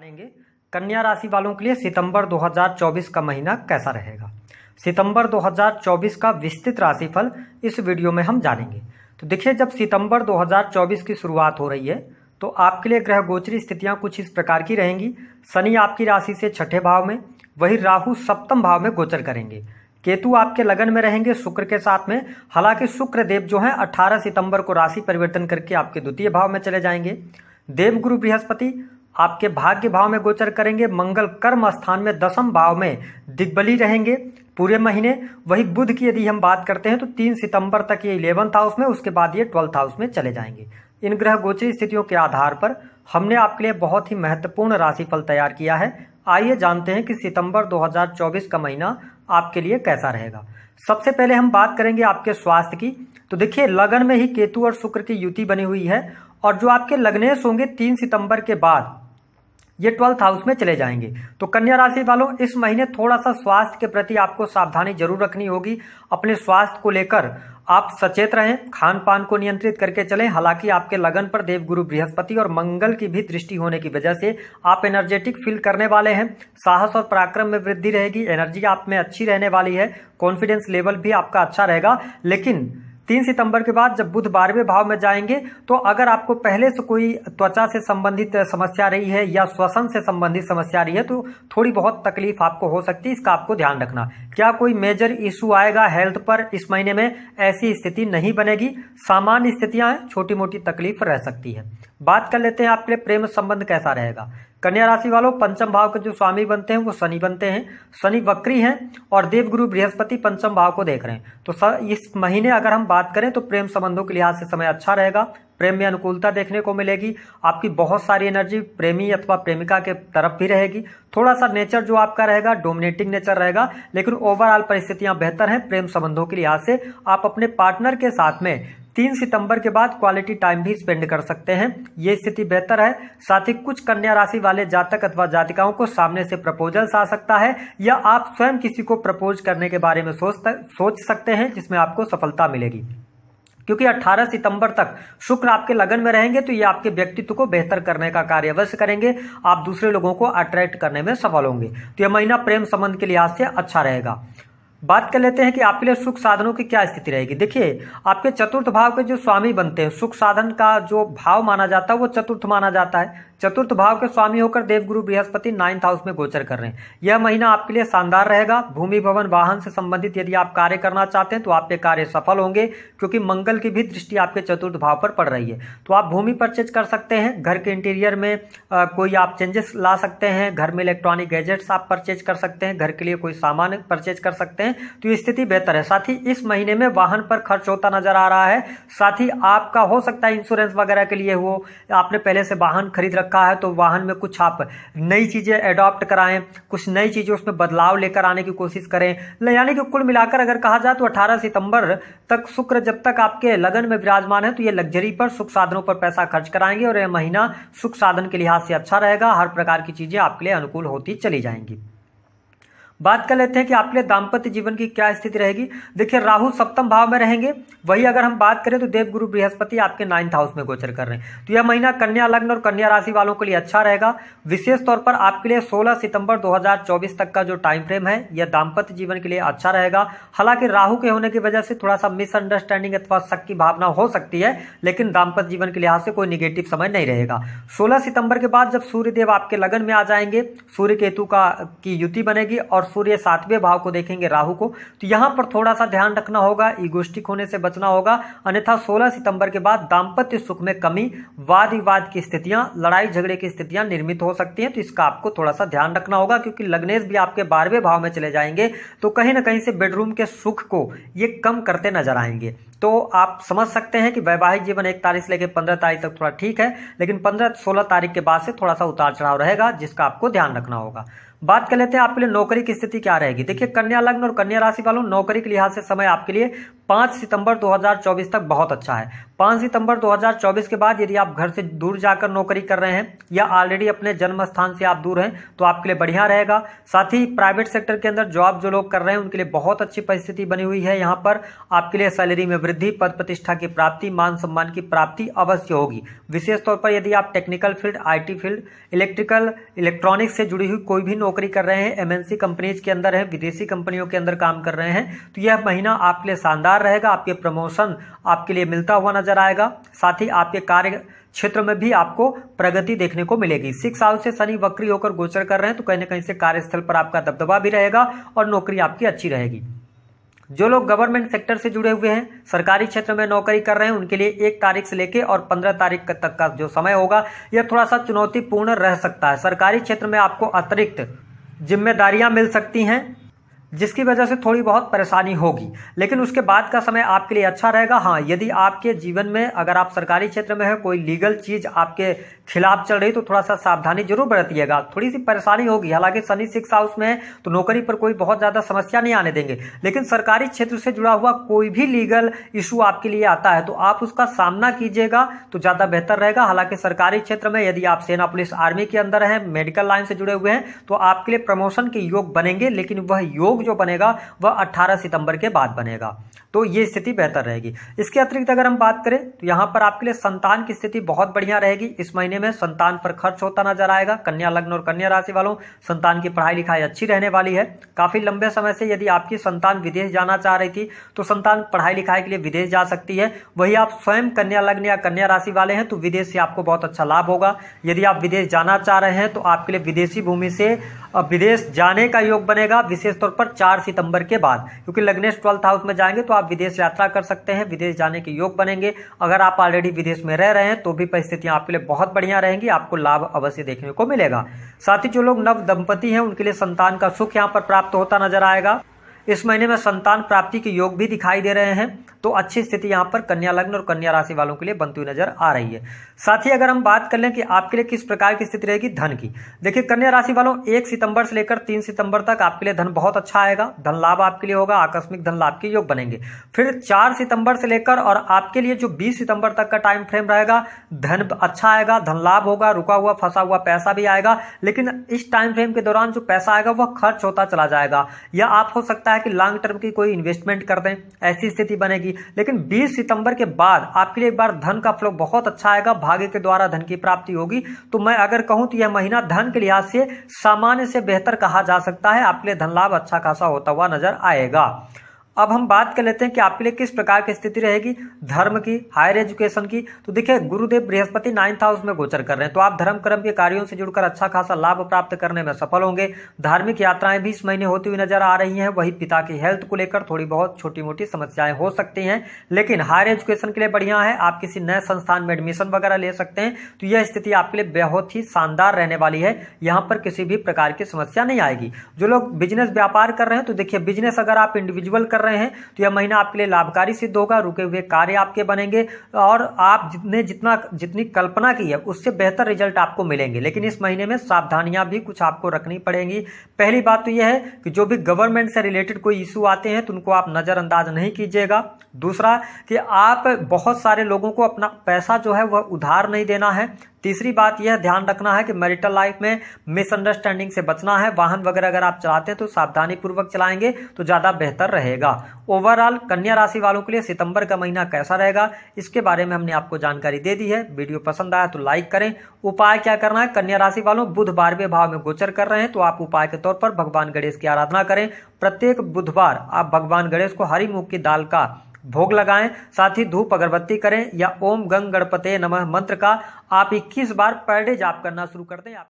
जानेंगे कन्या राशि वालों के लिए सितंबर 2024 का महीना कैसा रहेगा। सितंबर 2024 का विस्तृत राशिफल इस वीडियो में हम जानेंगे। तो देखिए, जब सितंबर 2024 की शुरुआत हो रही है तो आपके लिए ग्रह गोचरी स्थितियां कुछ इस प्रकार की रहेंगी। शनि आपकी राशि से छठे भाव में, वही राहु सप्तम भाव में गोचर करेंगे। केतु आपके लगन में रहेंगे शुक्र के साथ में। हालांकि शुक्र देव जो हैं 18 सितंबर को राशि परिवर्तन करके आपके द्वितीय भाव में चले जाएंगे। देवगुरु बृहस्पति आपके भाग्य भाव में गोचर करेंगे। मंगल कर्म स्थान में दसम भाव में दिग्बली रहेंगे पूरे महीने। वही बुध की यदि हम बात करते हैं तो 3 सितंबर तक ये 11th हाउस में, उसके बाद ये 12th हाउस में चले जाएंगे। इन ग्रह गोचरी स्थितियों के आधार पर हमने आपके लिए बहुत ही महत्वपूर्ण राशिफल तैयार किया है। आइए जानते हैं कि सितंबर 2024 का महीना आपके लिए कैसा रहेगा। सबसे पहले हम बात करेंगे आपके स्वास्थ्य की। तो देखिए, लगन में ही केतु और शुक्र की युति बनी हुई है और जो आपके लग्नेश होंगे 3 सितंबर के बाद ये 12th हाउस में चले जाएंगे। तो कन्या राशि वालों, इस महीने थोड़ा सा स्वास्थ्य के प्रति आपको सावधानी जरूर रखनी होगी। अपने स्वास्थ्य को लेकर आप सचेत रहें, खान पान को नियंत्रित करके चलें। हालांकि आपके लगन पर देवगुरु बृहस्पति और मंगल की भी दृष्टि होने की वजह से आप एनर्जेटिक फील करने वाले हैं। साहस और पराक्रम में वृद्धि रहेगी, एनर्जी आप में अच्छी रहने वाली है, कॉन्फिडेंस लेवल भी आपका अच्छा रहेगा। लेकिन 3 सितंबर के बाद जब बुध 12वें भाव में जाएंगे तो अगर आपको पहले से कोई त्वचा से संबंधित समस्या रही है या श्वसन से संबंधित समस्या रही है तो थोड़ी बहुत तकलीफ आपको हो सकती है। इसका आपको ध्यान रखना। क्या कोई मेजर इशू आएगा हेल्थ पर इस महीने में? ऐसी स्थिति नहीं बनेगी। सामान्य स्थितियां हैं, छोटी मोटी तकलीफ रह सकती है। बात कर लेते हैं आपके लिए प्रेम संबंध कैसा रहेगा। कन्या राशि वालों, पंचम भाव के जो स्वामी बनते हैं वो शनि बनते हैं। शनि वक्री हैं और देवगुरु बृहस्पति पंचम भाव को देख रहे हैं। तो इस महीने अगर हम बात करें तो प्रेम संबंधों के लिहाज से समय अच्छा रहेगा। प्रेम में अनुकूलता देखने को मिलेगी। आपकी बहुत सारी एनर्जी प्रेमी अथवा प्रेमिका के तरफ भी रहेगी। थोड़ा सा नेचर जो आपका रहेगा डोमिनेटिंग नेचर रहेगा, लेकिन ओवरऑल परिस्थितियां बेहतर हैं प्रेम संबंधों के लिहाज से। आप अपने पार्टनर के साथ में 3 सितंबर के बाद क्वालिटी टाइम भी स्पेंड कर सकते हैं। ये स्थिति बेहतर है। साथ ही कुछ कन्या राशि वाले जातक अथवा जातिकाओं को सामने से प्रपोजल्स आ सकता है या आप स्वयं किसी को प्रपोज करने के बारे में सोच सकते हैं, जिसमें आपको सफलता मिलेगी। क्योंकि 18 सितंबर तक शुक्र आपके लगन में रहेंगे तो ये आपके व्यक्तित्व को बेहतर करने का कार्य अवश्य करेंगे। आप दूसरे लोगों को अट्रैक्ट करने में सफल होंगे। तो यह महीना प्रेम संबंध के लिहाज से अच्छा रहेगा। बात कर लेते हैं कि आपके लिए सुख साधनों की क्या स्थिति रहेगी। देखिए, आपके चतुर्थ भाव के जो स्वामी बनते हैं, सुख साधन का जो भाव माना जाता है वो चतुर्थ माना जाता है। चतुर्थ भाव के स्वामी होकर देवगुरु बृहस्पति 9th हाउस में गोचर कर रहे हैं। यह महीना आपके लिए शानदार रहेगा। भूमि भवन वाहन से संबंधित यदि आप कार्य करना चाहते हैं तो आपके कार्य सफल होंगे, क्योंकि मंगल की भी दृष्टि आपके चतुर्थ भाव पर पड़ रही है। तो आप भूमि परचेज कर सकते हैं। घर के इंटीरियर में कोई आप चेंजेस ला सकते हैं। घर में इलेक्ट्रॉनिक गैजेट्स आप परचेज कर सकते हैं। घर के लिए कोई सामान परचेज कर सकते हैं। तो ये स्थिति बेहतर है। साथ ही इस महीने में वाहन पर खर्च होता नजर आ रहा है। साथ ही आपका हो सकता है इंश्योरेंस वगैरह के लिए हो, आपने पहले से वाहन खरीद रखा है तो वाहन में कुछ आप नई चीजें एडॉप्ट कराएं, कुछ नई चीजें उसमें बदलाव लेकर आने की कोशिश करें। यानी कि कुल मिलाकर अगर कहा जाए तो 18 सितंबर तक शुक्र जब तक आपके लगन में विराजमान है तो ये लग्जरी पर, सुख साधनों पर पैसा खर्च कराएंगे और यह महीना सुख साधन के लिहाज से अच्छा रहेगा। हर प्रकार की चीजें आपके लिए अनुकूल होती चली जाएंगी। बात कर लेते हैं कि आपके लिए दाम्पत्य जीवन की क्या स्थिति रहेगी। देखिए, राहु सप्तम भाव में रहेंगे। वही अगर हम बात करें तो देवगुरु बृहस्पति आपके 9th हाउस में गोचर कर रहे हैं। तो यह महीना कन्या लग्न और कन्या राशि वालों के लिए अच्छा रहेगा। विशेष तौर पर आपके लिए 16 सितंबर 2024 तक का जो टाइम फ्रेम है यह दाम्पत्य जीवन के लिए अच्छा रहेगा। हालांकि राहु के होने की वजह से थोड़ा सा मिसअंडरस्टैंडिंग अथवा शक की भावना हो सकती है, लेकिन दाम्पत्य जीवन के लिहाज से कोई निगेटिव समय नहीं रहेगा। 16 सितंबर के बाद जब सूर्यदेव आपके लगन में आ जाएंगे, सूर्य केतु की युति बनेगी और सूर्य 7वें भाव को देखेंगे राहु को, तो यहां पर थोड़ा सा ध्यान रखना होगा, ईगोस्टिक होने से बचना होगा। अन्यथा 16 सितंबर के बाद दाम्पत्य सुख में कमी, वाद विवाद की स्थितियां, लड़ाई झगड़े की स्थितियां निर्मित हो सकती हैं। तो इसका आपको थोड़ा सा ध्यान रखना होगा, क्योंकि लग्नेश भी आपके 12वें भाव में चले जाएंगे तो कहीं ना कहीं से बेडरूम के सुख को ये कम करते नजर आएंगे। तो आप समझ सकते हैं कि वैवाहिक जीवन 1 तारीख से लेकर 15 तारीख तक थोड़ा ठीक है, लेकिन 15-16 तारीख के बाद से थोड़ा सा उतार चढ़ाव रहेगा, जिसका आपको ध्यान रखना होगा। बात कर लेते हैं आपके लिए नौकरी की स्थिति क्या रहेगी। देखिए, कन्या लग्न और कन्या राशि वालों, नौकरी के लिहाज से समय आपके लिए 5 सितंबर 2024 तक बहुत अच्छा है। 5 सितंबर 2024 के बाद यदि आप घर से दूर जाकर नौकरी कर रहे हैं या ऑलरेडी अपने जन्म स्थान से आप दूर हैं तो आपके लिए बढ़िया रहेगा। साथ ही प्राइवेट सेक्टर के अंदर जॉब जो लोग कर रहे हैं उनके लिए बहुत अच्छी परिस्थिति बनी हुई है। यहाँ पर आपके लिए सैलरी में वृद्धि, पद प्रतिष्ठा की प्राप्ति, मान सम्मान की प्राप्ति अवश्य होगी। विशेष तौर पर यदि आप technical field, IT field, electrical, electronics से जुड़ी हुई कोई भी नौकरी कर रहे हैं, MNC कंपनीज के अंदर है, विदेशी कंपनियों के अंदर काम कर रहे हैं, तो यह महीना आपके लिए शानदार रहेगा। आपके प्रमोशन आपके लिए मिलता हुआ नजर आएगा। साथ ही आपके कार्य क्षेत्र में भी आपको प्रगति देखने को मिलेगी। 6 हाउस से शनि वक्री होकर गोचर कर रहे हैं तो कहीं ना कहीं से कार्यस्थल पर आपका दबदबा भी रहेगा और नौकरी आपकी अच्छी रहेगी। जो लोग गवर्नमेंट सेक्टर से जुड़े हुए हैं, सरकारी क्षेत्र में नौकरी कर रहे हैं, उनके लिए 1 तारीख से लेकर और 15 तारीख तक का जो समय होगा यह थोड़ा सा चुनौतीपूर्ण रह सकता है। सरकारी क्षेत्र में आपको अतिरिक्त जिम्मेदारियां मिल सकती हैं जिसकी वजह से थोड़ी बहुत परेशानी होगी, लेकिन उसके बाद का समय आपके लिए अच्छा रहेगा। हाँ, यदि आपके जीवन में अगर आप सरकारी क्षेत्र में है, कोई लीगल चीज आपके खिलाफ चल रही तो थोड़ा सा सावधानी जरूर बरतिएगा, थोड़ी सी परेशानी होगी। हालांकि शनि 6 हाउस में है तो नौकरी पर कोई बहुत ज्यादा समस्या नहीं आने देंगे, लेकिन सरकारी क्षेत्र से जुड़ा हुआ कोई भी लीगल इशू आपके लिए आता है तो आप उसका सामना कीजिएगा तो ज्यादा बेहतर रहेगा। हालांकि सरकारी क्षेत्र में यदि आप सेना, पुलिस, आर्मी के अंदर हैं, मेडिकल लाइन से जुड़े हुए हैं तो आपके लिए प्रमोशन के योग बनेंगे, लेकिन वह योग जो बनेगा वह 18 सितंबर के बाद बनेगा, तो ये स्थिति बेहतर रहेगी। इसके अतिरिक्त अगर हम बात करें तो यहां पर आपके लिए संतान की स्थिति बहुत बढ़िया रहेगी। इस महीने में संतान पर खर्च होता नजर आएगा। कन्या लग्न और कन्या राशि वालों, संतान की पढ़ाई लिखाई अच्छी रहने वाली है। काफी लंबे समय से यदि आपकी संतान विदेश जाना चाह रही थी तो संतान पढ़ाई लिखाई के लिए विदेश जा सकती है। वही आप स्वयं कन्या लग्न या कन्या राशि वाले हैं तो विदेश से आपको बहुत अच्छा लाभ होगा। यदि आप विदेश जाना चाह रहे हैं तो आपके लिए विदेशी भूमि से विदेश जाने का योग बनेगा, विशेष तौर पर 4 सितंबर के बाद, क्योंकि लग्नेश 12th हाउस में जाएंगे तो आप विदेश यात्रा कर सकते हैं, विदेश जाने के योग बनेंगे। अगर आप ऑलरेडी विदेश में रह रहे हैं तो भी परिस्थितियां आपके लिए बहुत बढ़िया रहेंगी, आपको लाभ अवश्य देखने को मिलेगा। साथ ही जो लोग नव दंपति हैं उनके लिए संतान का सुख यहां पर प्राप्त होता नजर आएगा। इस महीने में संतान प्राप्ति के योग भी दिखाई दे रहे हैं, तो अच्छी स्थिति यहां पर कन्या लग्न और कन्या राशि वालों के लिए बनती हुई नजर आ रही है। साथ ही अगर हम बात कर लें कि आपके लिए किस प्रकार की स्थिति रहेगी धन की, देखिए कन्या राशि वालों 1 सितंबर से लेकर 3 सितंबर तक आपके लिए धन बहुत अच्छा आएगा, धन लाभ आपके लिए होगा, आकस्मिक धन लाभ के योग बनेंगे। फिर 4 सितंबर से लेकर और आपके लिए जो 20 सितंबर तक का टाइम फ्रेम रहेगा, धन अच्छा आएगा, धन लाभ होगा, रुका हुआ फंसा हुआ पैसा भी आएगा, लेकिन इस टाइम फ्रेम के दौरान जो पैसा आएगा वह खर्च होता चला जाएगा, या आप हो सकता है कि लॉन्ग टर्म की कोई इन्वेस्टमेंट कर दें, ऐसी स्थिति बनेगी। लेकिन 20 सितंबर के बाद आपके लिए एक बार धन का फ्लो बहुत अच्छा आएगा, भाग्य के द्वारा धन की प्राप्ति होगी। तो मैं अगर कहूं तो यह महीना धन के लिहाज से सामान्य से बेहतर कहा जा सकता है, आपके लिए धन लाभ अच्छा खासा होता हुआ नजर आएगा। अब हम बात कर लेते हैं कि आपके लिए किस प्रकार की स्थिति रहेगी धर्म की, हायर एजुकेशन की। तो देखिए गुरुदेव बृहस्पति 9th हाउस में गोचर कर रहे हैं, तो आप धर्म कर्म के कार्यों से जुड़कर अच्छा खासा लाभ प्राप्त करने में सफल होंगे। धार्मिक यात्राएं भी इस महीने होती हुई नजर आ रही हैं। वही पिता की हेल्थ को लेकर थोड़ी बहुत छोटी मोटी समस्याएं हो सकती हैं, लेकिन हायर एजुकेशन के लिए बढ़िया है। आप किसी नए संस्थान में एडमिशन वगैरह ले सकते हैं, तो यह स्थिति आपके लिए बहुत ही शानदार रहने वाली है। यहाँ पर किसी भी प्रकार की समस्या नहीं आएगी। जो लोग बिजनेस व्यापार कर रहे हैं, तो देखिए बिजनेस अगर आप इंडिविजुअल कर रहे हैं तो यह महीना आपके लिए लाभकारी सिद्ध होगा, रुके हुए कार्य आपके बनेंगे और आप जितनी कल्पना की है उससे बेहतर रिजल्ट आपको मिलेंगे। लेकिन इस महीने में सावधानियां भी कुछ आपको रखनी पड़ेंगी। पहली बात तो यह है कि जो भी गवर्नमेंट से रिलेटेड कोई इशू आते हैं तो उनको आप नजरअंदाज नहीं कीजिएगा। दूसरा कि आप बहुत सारे लोगों को अपना पैसा जो है वह उधार नहीं देना है। तीसरी बात यह ध्यान रखना है कि मैरिटल लाइफ में मिसअंडरस्टैंडिंग से बचना है। वाहन वगैरह अगर आप चलाते हैं तो सावधानी पूर्वक चलाएंगे तो ज्यादा बेहतर रहेगा। ओवरऑल कन्या राशि वालों के लिए सितंबर का महीना कैसा रहेगा इसके बारे में हमने आपको जानकारी दे दी है। वीडियो पसंद आया तो लाइक करें। उपाय क्या करना है, कन्या राशि वालों बुध 12वें भाव में गोचर कर रहे हैं, तो आप उपाय के तौर पर भगवान गणेश की आराधना करें। प्रत्येक बुधवार आप भगवान गणेश को हरी मूंग की दाल का भोग लगाएं, साथ ही धूप अगरबत्ती करें या ओम गंग गणपते नमः मंत्र का आप 21 बार पर डे जाप करना शुरू कर दें।